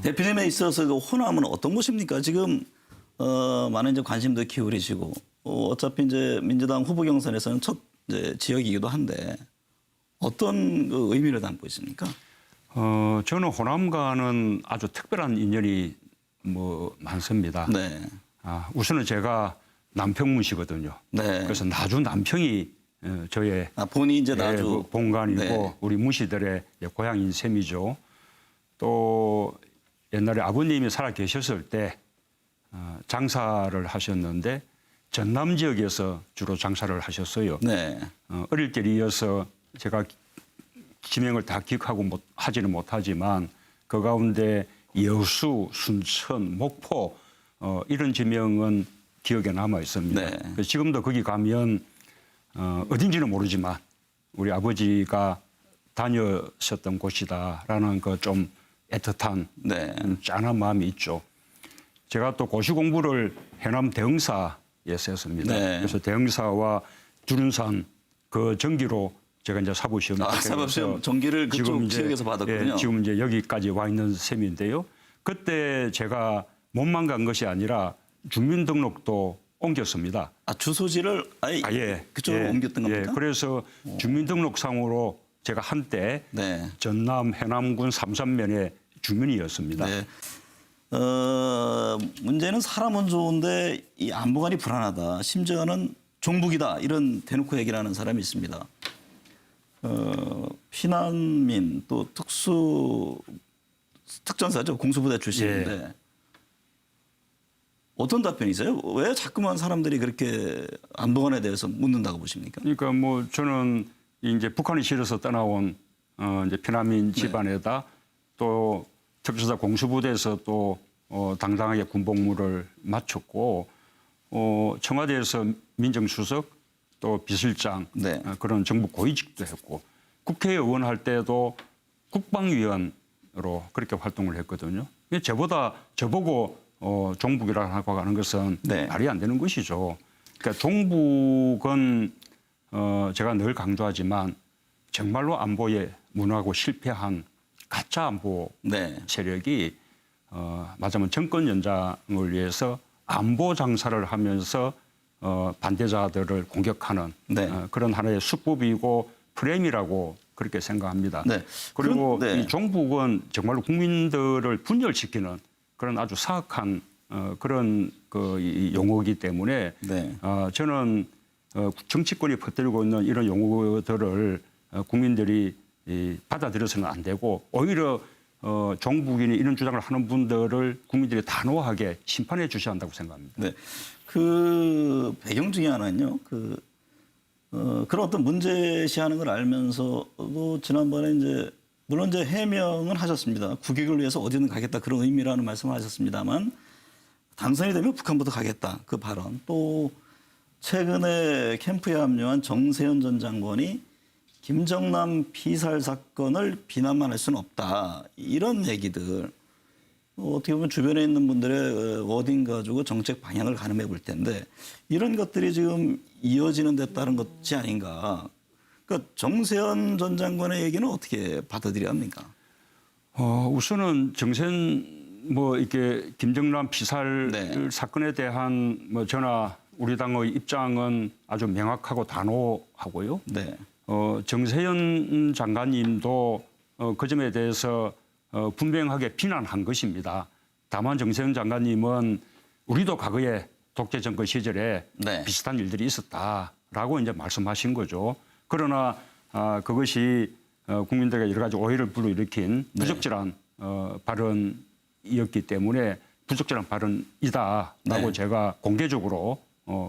대표님에 있어서 그 호남은 어떤 곳입니까? 지금 많은 이제 관심도 기울이시고 어차피 이제 민주당 후보 경선에서는 첫 이제 지역이기도 한데 어떤 그 의미를 담고 있습니까? 저는 호남과는 아주 특별한 인연이 뭐 많습니다. 네. 우선은 제가 남평문시거든요. 네. 그래서 나주 남평이 저의 본인이 이제 나주 본관이고 네. 우리 무시들의 고향인 셈이죠. 또 옛날에 아버님이 살아 계셨을 때 장사를 하셨는데 전남 지역에서 주로 장사를 하셨어요. 네. 어릴 적이어서 제가 지명을 다 기억하고 하지는 못하지만 그 가운데 여수, 순천, 목포 이런 지명은 기억에 남아 있습니다. 네. 지금도 거기 가면 어딘지는 모르지만 우리 아버지가 다녔었던 곳이다라는 그 좀 애틋한 네. 짠한 마음이 있죠. 제가 또 고시 공부를 해남 대흥사에 했습니다. 네. 그래서 대흥사와 두륜산 그 전기로 제가 이제 사법시험 사법시험 전기를 그쪽 지역에서 받았군요. 예, 지금 이제 여기까지 와 있는 셈인데요. 그때 제가 몸만 간 것이 아니라 주민등록도 옮겼습니다. 주소지를 아예 그쪽으로 옮겼던 겁니까? 그래서 주민등록상으로 제가 한때 네. 전남 해남군 삼산면의 주민이었습니다. 네. 문제는 사람은 좋은데 이 안보관이 불안하다. 심지어는 종북이다. 이런 대놓고 얘기를 하는 사람이 있습니다. 피난민 또 특전사죠. 공수부대 출신인데 예. 어떤 답변이세요? 왜 자꾸만 사람들이 그렇게 안보관에 대해서 묻는다고 보십니까? 그러니까 뭐 저는 이제 북한이 싫어서 떠나온 이제 피난민 집안에다 또 특수사 공수부대에서 또 당당하게 군복무를 마쳤고 청와대에서 민정수석 또 비실장 네. 그런 정부 고위직도 했고 국회의원 할 때도 국방위원으로 그렇게 활동을 했거든요. 저보고 종북이라고 하는 것은 네. 말이 안 되는 것이죠. 그러니까 종북은 제가 늘 강조하지만 정말로 안보에 무능하고 실패한 가짜 안보 네. 세력이 말하자면 정권 연장을 위해서 안보 장사를 하면서 반대자들을 공격하는 네. 그런 하나의 수법이고 프레임이라고 그렇게 생각합니다. 네. 그리고 네. 이 종북은 정말로 국민들을 분열시키는 그런 아주 사악한 그런 이 용어이기 때문에 네. 저는 정치권이 퍼뜨리고 있는 이런 용어들을 국민들이 받아들여서는 안 되고 오히려 종북이니 이런 주장을 하는 분들을 국민들이 단호하게 심판해 주셔야 한다고 생각합니다. 네. 그 배경 중에 하나는요. 그런 어떤 문제시하는 걸 알면서도 지난번에 이제 물론 이제 해명은 하셨습니다. 국익을 위해서 어디든 가겠다 그런 의미라는 말씀을 하셨습니다만 당선이 되면 북한부터 가겠다 그 발언 또 최근에 캠프에 합류한 정세현 전 장관이 김정남 피살 사건을 비난만 할 수는 없다 이런 얘기들 어떻게 보면 주변에 있는 분들의 워딩 가지고 정책 방향을 가늠해 볼 텐데 이런 것들이 지금 이어지는 데 따른 것이 아닌가. 그러니까 정세현 전 장관의 얘기는 어떻게 받아들여야 합니까? 우선은 정세현 이렇게 김정남 피살 네. 사건에 대한 저나 우리 당의 입장은 아주 명확하고 단호하고요. 네. 정세현 장관님도 그 점에 대해서 분명하게 비난한 것입니다. 다만 정세현 장관님은 우리도 과거에 독재 정권 시절에 네. 비슷한 일들이 있었다라고 이제 말씀하신 거죠. 그러나 그것이 국민들에게 여러 가지 오해를 불러일으킨 부적절한 발언이었기 때문에 부적절한 발언이다라고 네. 제가 공개적으로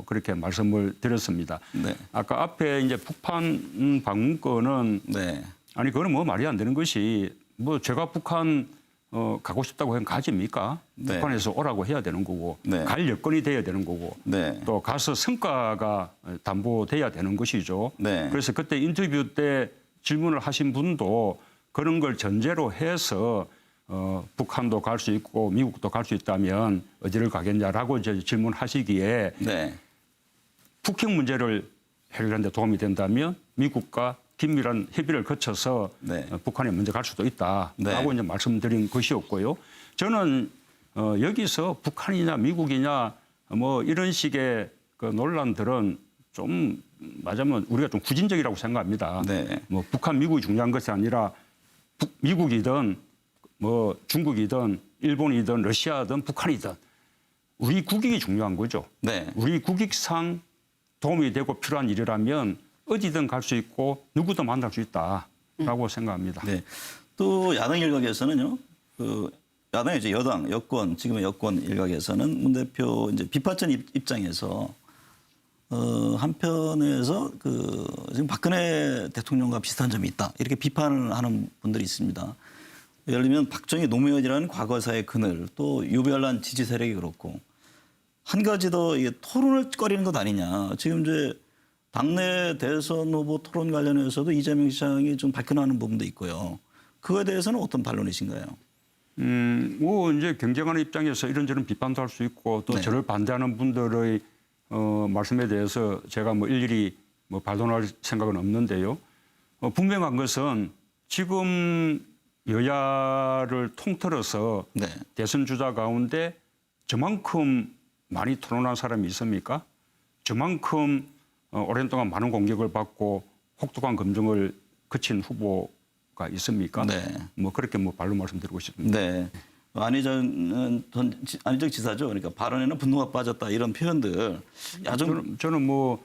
그렇게 말씀을 드렸습니다. 네. 아까 앞에 이제 북한 방문권은 네. 아니 그거는 말이 안 되는 것이 제가 북한 가고 싶다고 하면 가집니까? 네. 북한에서 오라고 해야 되는 거고 네. 갈 여건이 돼야 되는 거고 네. 또 가서 성과가 담보돼야 되는 것이죠. 네. 그래서 그때 인터뷰 때 질문을 하신 분도 그런 걸 전제로 해서 북한도 갈 수 있고 미국도 갈 수 있다면 어디를 가겠냐라고 이제 질문하시기에 네. 북핵 문제를 해결하는 데 도움이 된다면 미국과 긴밀한 협의를 거쳐서 네. 북한에 먼저 갈 수도 있다라고 네. 이제 말씀드린 것이었고요. 저는 여기서 북한이냐 미국이냐 뭐 이런 식의 그 논란들은 좀 맞으면 우리가 좀 후진적이라고 생각합니다. 네. 뭐 북한 미국이 중요한 것이 아니라 미국이든 뭐 중국이든 일본이든 러시아든 북한이든 우리 국익이 중요한 거죠. 네. 우리 국익상 도움이 되고 필요한 일이라면 어디든 갈 수 있고 누구든 만날 수 있다라고 생각합니다. 네. 또 야당 일각에서는요. 야당이 이제 여당, 여권, 지금의 여권 일각에서는 문 대표 이제 비판적 입장에서 한편에서 지금 박근혜 대통령과 비슷한 점이 있다. 이렇게 비판을 하는 분들이 있습니다. 예를 들면 박정희 노무현이라는 과거사의 그늘, 또 유별난 지지 세력이 그렇고 한 가지 더 이게 토론을 꺼리는 것 아니냐. 지금 이제 당내 대선 후보 토론 관련해서도 이재명 시장이 좀 발끈하는 부분도 있고요. 그거에 대해서는 어떤 반론이신가요? 뭐 이제 경쟁하는 입장에서 이런저런 비판도 할 수 있고 또 네. 저를 반대하는 분들의 말씀에 대해서 제가 뭐 일일이 뭐 반론할 생각은 없는데요. 분명한 것은 지금 여야를 통틀어서 네. 대선 주자 가운데 저만큼 많이 토론한 사람이 있습니까? 저만큼 오랜 동안 많은 공격을 받고 혹독한 검증을 거친 후보가 있습니까? 네. 뭐 그렇게 뭐 발로 말씀드리고 싶습니다. 네. 안희정 지사죠. 그러니까 발언에는 분노가 빠졌다 이런 표현들. 저는 뭐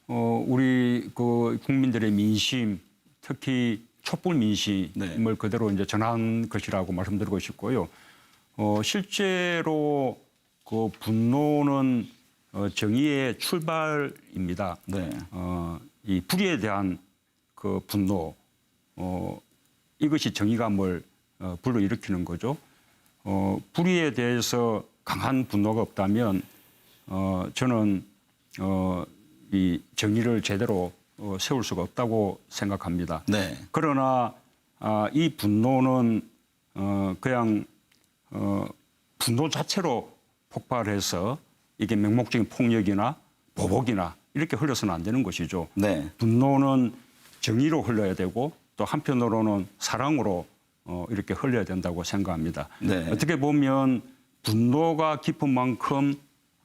우리 그 국민들의 민심, 특히 촛불 민심을 네. 그대로 이제 전한 것이라고 말씀드리고 싶고요. 실제로 그 분노는 정의의 출발입니다. 네. 이 불의에 대한 그 분노, 이것이 정의감을 불러일으키는 거죠. 불의에 대해서 강한 분노가 없다면 저는 이 정의를 제대로 세울 수가 없다고 생각합니다. 네. 그러나 이 분노는 그냥 분노 자체로 폭발해서 이게 맹목적인 폭력이나 보복이나 이렇게 흘러서는 안 되는 것이죠. 네. 분노는 정의로 흘러야 되고 또 한편으로는 사랑으로 이렇게 흘러야 된다고 생각합니다. 네. 어떻게 보면 분노가 깊은 만큼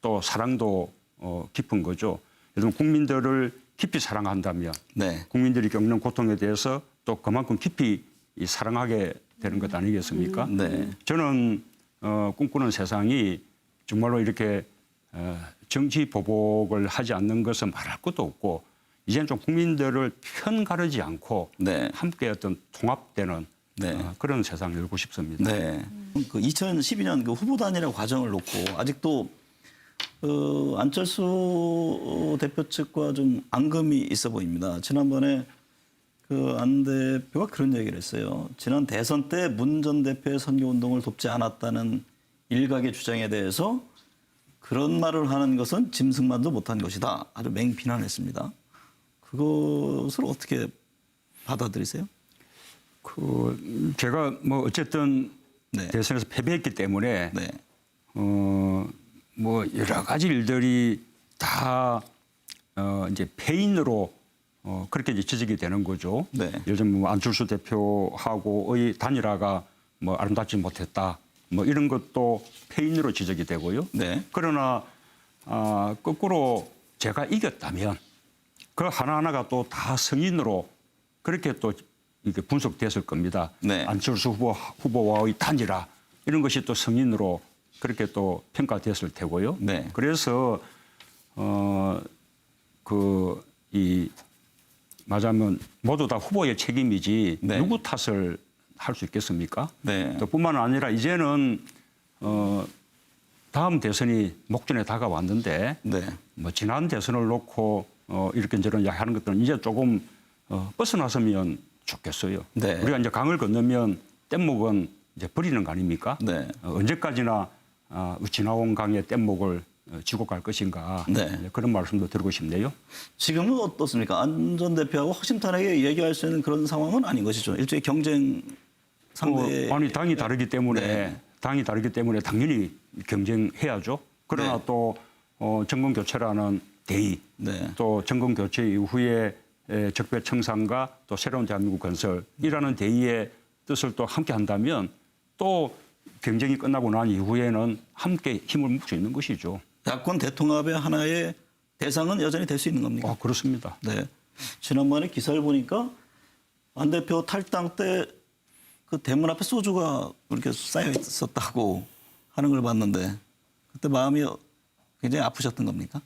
또 사랑도 깊은 거죠. 예를 들면 국민들을 깊이 사랑한다면 네. 국민들이 겪는 고통에 대해서 또 그만큼 깊이 사랑하게 되는 것 아니겠습니까? 네. 저는 꿈꾸는 세상이 정말로 이렇게 정치 보복을 하지 않는 것은 말할 것도 없고 이제는 좀 국민들을 편 가르지 않고 네. 함께 어떤 통합되는 네. 그런 세상을 열고 싶습니다. 네. 그 2012년 그 후보 단일화 과정을 놓고 아직도 안철수 대표 측과 좀 앙금이 있어 보입니다. 지난번에 그 안 대표가 그런 얘기를 했어요. 지난 대선 때 문 전 대표의 선거운동을 돕지 않았다는 일각의 주장에 대해서 그런 말을 하는 것은 짐승만도 못한 것이다. 아주 맹비난했습니다. 그것을 어떻게 받아들이세요? 제가 뭐 어쨌든 네. 대선에서 패배했기 때문에 네. 뭐 여러 가지 일들이 다 이제 패인으로 그렇게 이제 지적이 되는 거죠. 네. 예를 들면 뭐 안철수 대표하고의 단일화가 뭐 아름답지 못했다. 뭐 이런 것도 패인으로 지적이 되고요. 네. 그러나 거꾸로 제가 이겼다면 그 하나하나가 또 다 성인으로 그렇게 또 이게 분석됐을 겁니다. 네. 안철수 후보와의 단일화 이런 것이 또 성인으로 그렇게 또 평가됐을 테고요. 네. 그래서 말하자면 모두 다 후보의 책임이지 네. 누구 탓을 할 수 있겠습니까? 네. 또 뿐만 아니라 이제는 다음 대선이 목전에 다가왔는데 네. 뭐 지난 대선을 놓고 이렇게 저런 이야기하는 것들은 이제 조금 벗어났으면 좋겠어요. 네. 우리가 이제 강을 건너면 뗏목은 이제 버리는 거 아닙니까? 네. 언제까지나 지나온 강의 뗏목을 쥐고 갈 것인가 네. 그런 말씀도 드리고 싶네요. 지금은 어떻습니까? 안 전 대표하고 허심탄회하게 얘기할 수 있는 그런 상황은 아닌 것이죠. 일종의 경쟁 상대. 아니 당이 다르기 때문에 네. 당연히 경쟁해야죠. 그러나 네. 또 정권 교체라는 대의, 네. 또 정권 교체 이후에 적폐청산과 또 새로운 대한민국 건설이라는 대의의 뜻을 또 함께 한다면 또 경쟁이 끝나고 난 이후에는 함께 힘을 묻을 수 있는 것이죠. 야권 대통합의 하나의 대상은 여전히 될 수 있는 겁니까? 그렇습니다. 네. 지난번에 기사를 보니까 안 대표 탈당 때 그 대문 앞에 소주가 그렇게 쌓여 있었다고 하는 걸 봤는데 그때 마음이 굉장히 아프셨던 겁니까?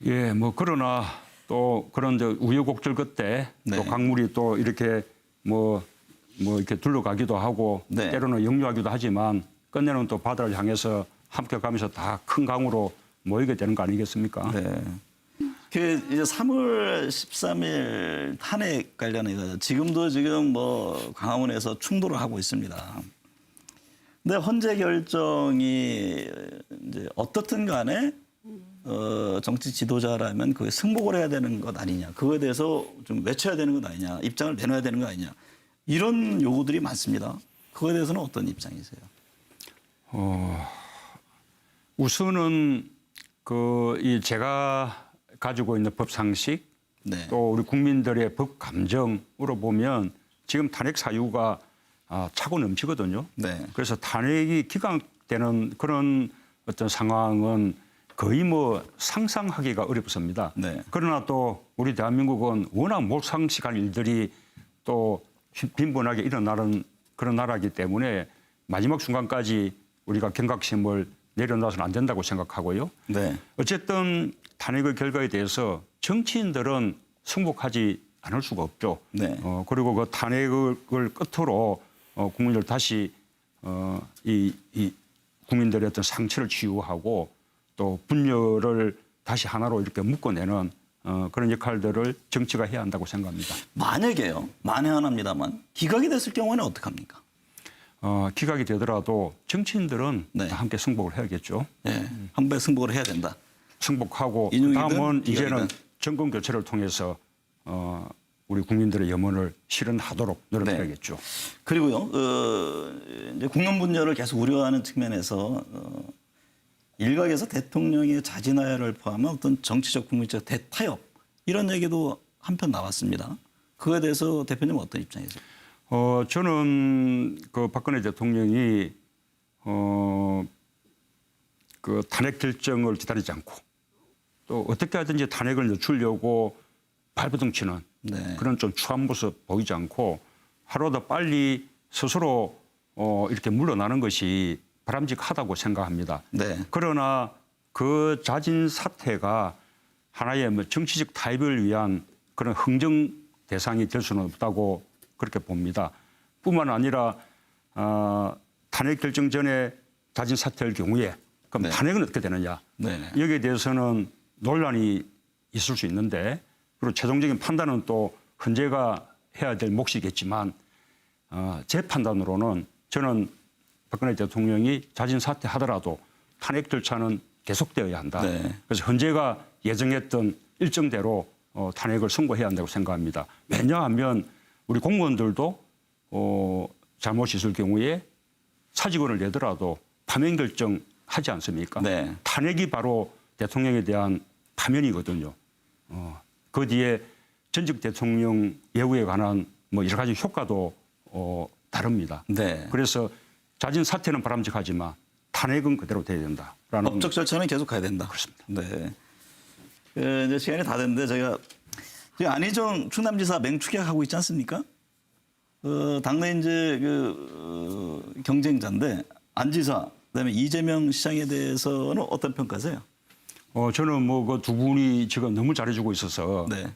예, 뭐 그러나 또 그런 우여곡절 끝에 네. 또 강물이 또 이렇게 뭐 이렇게 둘러가기도 하고 네. 때로는 역류하기도 하지만 끝내는 또 바다를 향해서 함께 가면서 다 큰 강으로 모이게 되는 거 아니겠습니까? 네. 그 이제 3월 13일 탄핵 관련해서 지금도 지금 뭐 광화문에서 충돌을 하고 있습니다. 근데 헌재 결정이 이제 어떻든 간에 정치 지도자라면 그게 승복을 해야 되는 것 아니냐. 그거에 대해서 좀 외쳐야 되는 것 아니냐. 입장을 내놔야 되는 거 아니냐. 이런 요구들이 많습니다. 그거에 대해서는 어떤 입장이세요? 우선은 이 제가 가지고 있는 법 상식 네. 또 우리 국민들의 법 감정으로 보면 지금 탄핵 사유가 차고 넘치거든요. 네. 그래서 탄핵이 기각되는 그런 어떤 상황은 거의 뭐 상상하기가 어렵습니다. 네. 그러나 또 우리 대한민국은 워낙 몰상식한 일들이 또 빈번하게 일어나는 그런 나라이기 때문에 마지막 순간까지 우리가 경각심을 내려놔서는 안 된다고 생각하고요. 네. 어쨌든 탄핵의 결과에 대해서 정치인들은 승복하지 않을 수가 없죠. 네. 그리고 그 탄핵을 끝으로 국민들 다시 이 국민들의 어떤 상처를 치유하고 또 분열을 다시 하나로 이렇게 묶어내는 그런 역할들을 정치가 해야 한다고 생각합니다. 만약에요. 만에 하나입니다만 기각이 됐을 경우에는 어떡합니까? 기각이 되더라도 정치인들은 네. 다 함께 승복을 해야겠죠. 네. 한 배 승복을 해야 된다. 승복하고 인용이든 다음은 기각이든. 이제는 정권 교체를 통해서 우리 국민들의 염원을 실현하도록 노력해야겠죠. 그리고요, 이제 국론 분열을 계속 우려하는 측면에서 일각에서 대통령의 자진하야를 포함한 어떤 정치적 국민적 대타협 이런 얘기도 한편 나왔습니다. 그거에 대해서 대표님 어떤 입장이세요? 저는 그 박근혜 대통령이 그 탄핵 결정을 기다리지 않고 또 어떻게 하든지 탄핵을 늦추려고 발버둥치는 네. 그런 좀 추한 모습 보이지 않고 하루도 빨리 스스로 이렇게 물러나는 것이 바람직하다고 생각합니다. 네. 그러나 그 자진 사퇴가 하나의 뭐 정치적 타협을 위한 그런 흥정 대상이 될 수는 없다고 그렇게 봅니다. 뿐만 아니라 탄핵 결정 전에 자진 사퇴할 경우에 그럼 네. 탄핵은 어떻게 되느냐. 네. 여기에 대해서는 논란이 있을 수 있는데 그리고 최종적인 판단은 또 헌재가 해야 될 몫이겠지만 제 판단으로는 저는 박근혜 대통령이 자진 사퇴하더라도 탄핵 절차는 계속되어야 한다. 네. 그래서 헌재가 예정했던 일정대로 탄핵을 선고해야 한다고 생각합니다. 왜냐하면 우리 공무원들도 잘못이 있을 경우에 사직원을 내더라도 파면 결정하지 않습니까? 네. 탄핵이 바로 대통령에 대한 파면이거든요. 그 뒤에 전직 대통령 예우에 관한 뭐 여러 가지 효과도 다릅니다. 네. 그래서 자진 사퇴는 바람직하지만 탄핵은 그대로 돼야 된다라는 법적 절차는 계속 가야 된다. 그렇습니다. 네. 이제 시간이 다 됐는데 저희가 지금 안희정 충남지사 맹추격하고 있지 않습니까? 당내 이제 경쟁자인데 안 지사 그다음에 이재명 시장에 대해서는 어떤 평가세요? 저는 뭐 그 두 분이 지금 너무 잘해주고 있어서 네.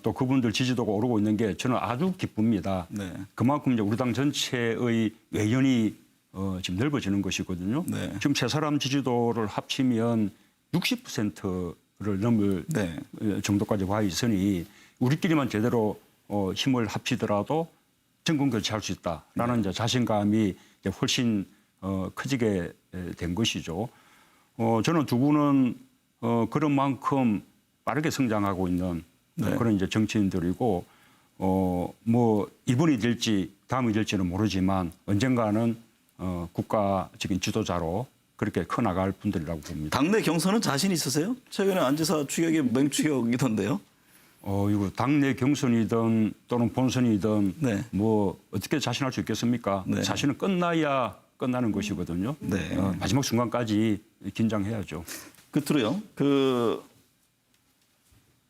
또 그분들 지지도가 오르고 있는 게 저는 아주 기쁩니다. 네. 그만큼 이제 우리 당 전체의 외연이 지금 넓어지는 것이거든요. 네. 지금 세 사람 지지도를 합치면 60%를 넘을 네. 정도까지 와 있으니 우리끼리만 제대로 힘을 합치더라도 정권 교체할 수 있다라는 이제 자신감이 이제 훨씬 커지게 된 것이죠. 저는 두 분은 그런 만큼 빠르게 성장하고 있는 네. 그런 이제 정치인들이고 뭐 이번이 될지 다음이 될지는 모르지만 언젠가는 국가적인 지도자로 그렇게 커 나갈 분들이라고 봅니다. 당내 경선은 자신 있으세요? 최근에 안 지사 추격이 맹추격이던데요. 이거 당내 경선이든 또는 본선이든 네. 뭐 어떻게 자신할 수 있겠습니까? 네. 자신은 끝나야 끝나는 것이거든요. 네. 마지막 순간까지 긴장해야죠. 끝으로요.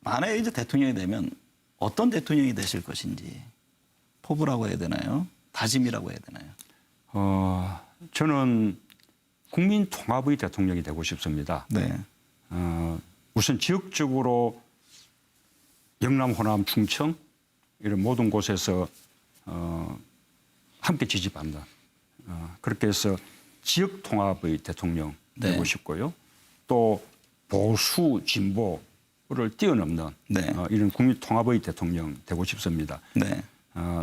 만약에 이제 대통령이 되면 어떤 대통령이 되실 것인지 포부라고 해야 되나요? 다짐이라고 해야 되나요? 저는 국민 통합의 대통령이 되고 싶습니다. 네. 우선 지역적으로 영남, 호남, 충청 이런 모든 곳에서 함께 지지받는 그렇게 해서 지역 통합의 대통령 네. 되고 싶고요. 또 보수 진보를 뛰어넘는 네. 이런 국민 통합의 대통령 되고 싶습니다. 네.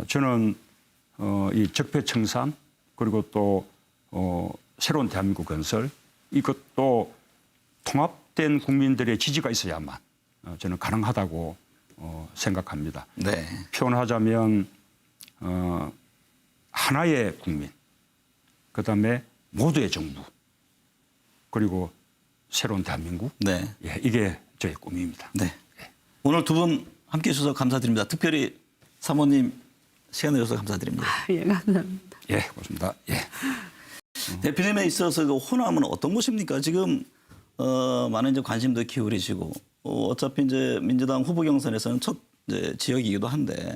저는 이 적폐청산 그리고 또 새로운 대한민국 건설 이것도 통합된 국민들의 지지가 있어야만 저는 가능하다고 생각합니다. 네. 표현하자면 하나의 국민, 그다음에 모두의 정부, 그리고 새로운 대한민국. 네. 예, 이게 저의 꿈입니다. 네. 오늘 두 분 함께해 주셔서 감사드립니다. 특별히 사모님 시간 내줘서 감사드립니다. 예, 감사합니다. 예, 고맙습니다. 예. 대표님에 있어서 그 호남은 어떤 곳입니까? 지금 많은 이제 관심도 기울이시고 어차피 이제 민주당 후보 경선에서는 첫 이제 지역이기도 한데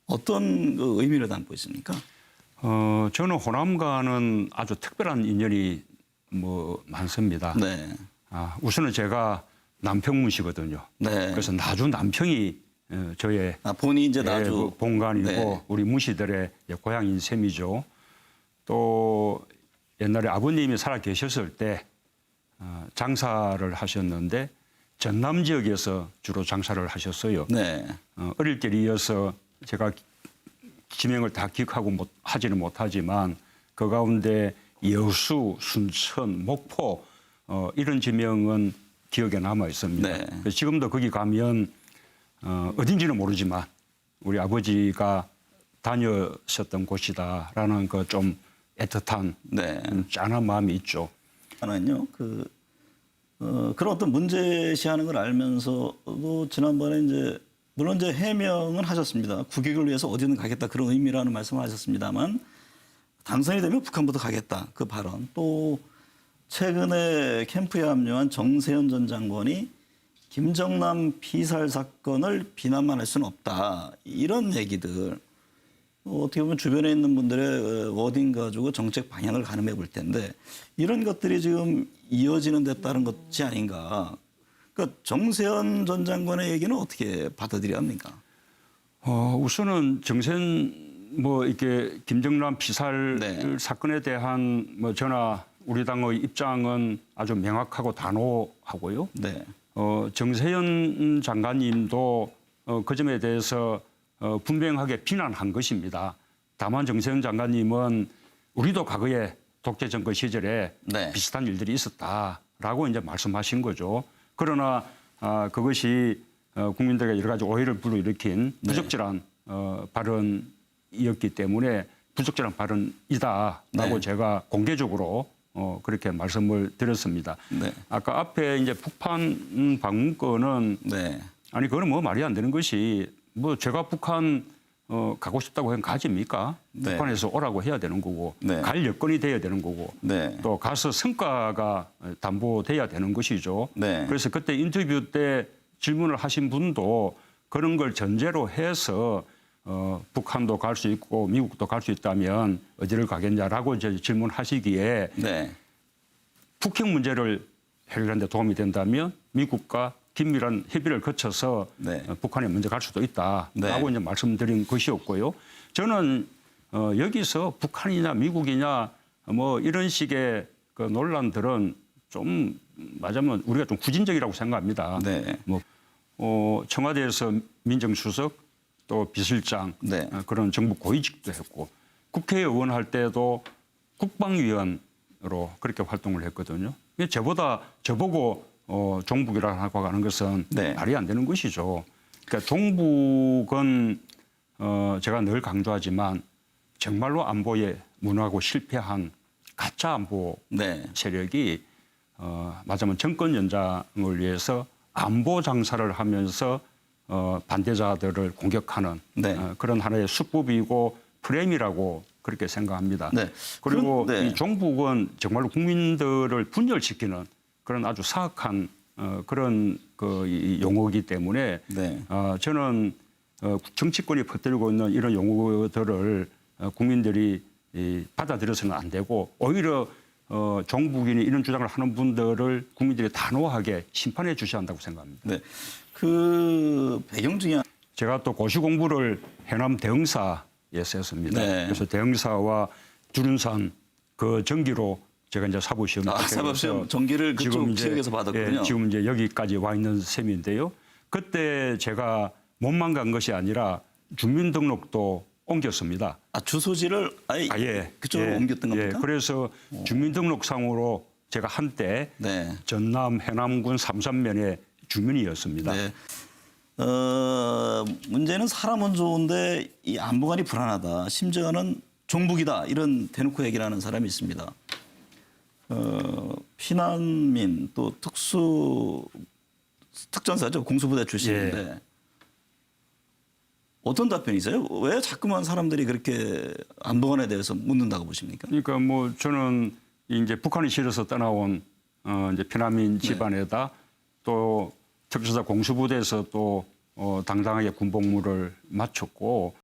어떤 그 의미를 담고 있습니까? 저는 호남과는 아주 특별한 인연이 뭐 많습니다. 네. 우선은 제가 남평문시거든요. 네. 그래서 나주 남평이 저의 본인이 이제 나주 본관이고 네. 우리 무시들의 고향인 셈이죠. 또 옛날에 아버님이 살아 계셨을 때 장사를 하셨는데 전남 지역에서 주로 장사를 하셨어요. 네. 어릴 때 이어서 제가 지명을 다 기억하고 하지는 못하지만 그 가운데 여수, 순천, 목포 이런 지명은 기억에 남아 있습니다. 네. 그래서 지금도 거기 가면 어딘지는 모르지만 우리 아버지가 다녔었던 곳이다라는 그 좀 애틋한 네. 짠한 마음이 있죠. 하나는요. 그런 어떤 문제시하는 걸 알면서도 지난번에 이제 물론 이제 해명은 하셨습니다. 국익을 위해서 어디든 가겠다 그런 의미라는 말씀을 하셨습니다만 당선이 되면 북한부터 가겠다 그 발언 또 최근에 캠프에 합류한 정세현 전 장관이 김정남 피살 사건을 비난만 할 수는 없다 이런 얘기들 어떻게 보면 주변에 있는 분들의 워딩 가지고 정책 방향을 가늠해 볼 텐데 이런 것들이 지금 이어지는 데 따른 것이 아닌가. 그러니까 정세현 전 장관의 얘기는 어떻게 받아들여야 합니까? 우선은 정세현 뭐 이렇게 김정남 피살 네. 사건에 대한 뭐 저나 우리 당의 입장은 아주 명확하고 단호하고요. 네. 정세현 장관님도 그 점에 대해서 분명하게 비난한 것입니다. 다만 정세현 장관님은 우리도 과거에 독재 정권 시절에 네. 비슷한 일들이 있었다라고 이제 말씀하신 거죠. 그러나 그것이 국민들에게 여러 가지 오해를 불러일으킨 부적절한 발언이었기 때문에 부적절한 발언이다라고 네. 제가 공개적으로 그렇게 말씀을 드렸습니다. 네. 아까 앞에 이제 북한 방문권은 네. 아니 그거는 뭐 말이 안 되는 것이 뭐 제가 북한 가고 싶다고 하면 가집니까? 네. 북한에서 오라고 해야 되는 거고 네. 갈 여건이 돼야 되는 거고 네. 또 가서 성과가 담보돼야 되는 것이죠. 네. 그래서 그때 인터뷰 때 질문을 하신 분도 그런 걸 전제로 해서 북한도 갈 수 있고 미국도 갈 수 있다면 어디를 가겠냐라고 이제 질문하시기에 네. 북핵 문제를 해결하는 데 도움이 된다면 미국과 긴밀한 협의를 거쳐서 네. 북한에 먼저 갈 수도 있다라고 네. 이제 말씀드린 것이었고요. 저는 여기서 북한이냐 미국이냐 뭐 이런 식의 그 논란들은 좀 맞으면 우리가 좀 구진적이라고 생각합니다. 네. 뭐 청와대에서 민정수석 또 비서실장 네. 그런 정부 고위직도 했고 국회의원 할 때도 국방위원으로 그렇게 활동을 했거든요. 저보고 종북이라고 하는 것은 네. 말이 안 되는 것이죠. 그러니까 종북은 제가 늘 강조하지만 정말로 안보에 무능하고 실패한 가짜 안보 네. 세력이 말하자면 정권 연장을 위해서 안보 장사를 하면서 반대자들을 공격하는 네. 그런 하나의 수법이고 프레임이라고 그렇게 생각합니다. 네. 그리고 네. 이 종북은 정말로 국민들을 분열시키는 그런 아주 사악한 그런 이 용어이기 때문에 네. 저는 정치권이 퍼뜨리고 있는 이런 용어들을 국민들이 받아들여서는 안 되고 오히려 종북이니 이런 주장을 하는 분들을 국민들이 단호하게 심판해 주셔야 한다고 생각합니다. 네. 그 배경 중에 제가 또 고시 공부를 해남 대흥사에서 했습니다. 네. 그래서 대흥사와 두륜산 그 전기로 제가 이제 사법시험을 사법시험 전기를 그쪽 지역에서 받았군요. 지금 이제 여기까지 와 있는 셈인데요. 그때 제가 몸만 간 것이 아니라 주민등록도 옮겼습니다. 주소지를 아예 그쪽으로 옮겼던 겁니까? 그래서 주민등록상으로 제가 한때 네. 전남 해남군 삼산면의 주민이었습니다. 네. 문제는 사람은 좋은데 이 안보관이 불안하다. 심지어는 종북이다. 이런 대놓고 얘기를 하는 사람이 있습니다. 피난민 또 특전사죠. 공수부대 출신인데 어떤 답변이세요? 왜 자꾸만 사람들이 그렇게 안보관에 대해서 묻는다고 보십니까? 그러니까 뭐 저는 이제 북한이 싫어서 떠나온 이제 피난민 집안에다 또 특전사 공수부대에서 또 당당하게 군복무를 마쳤고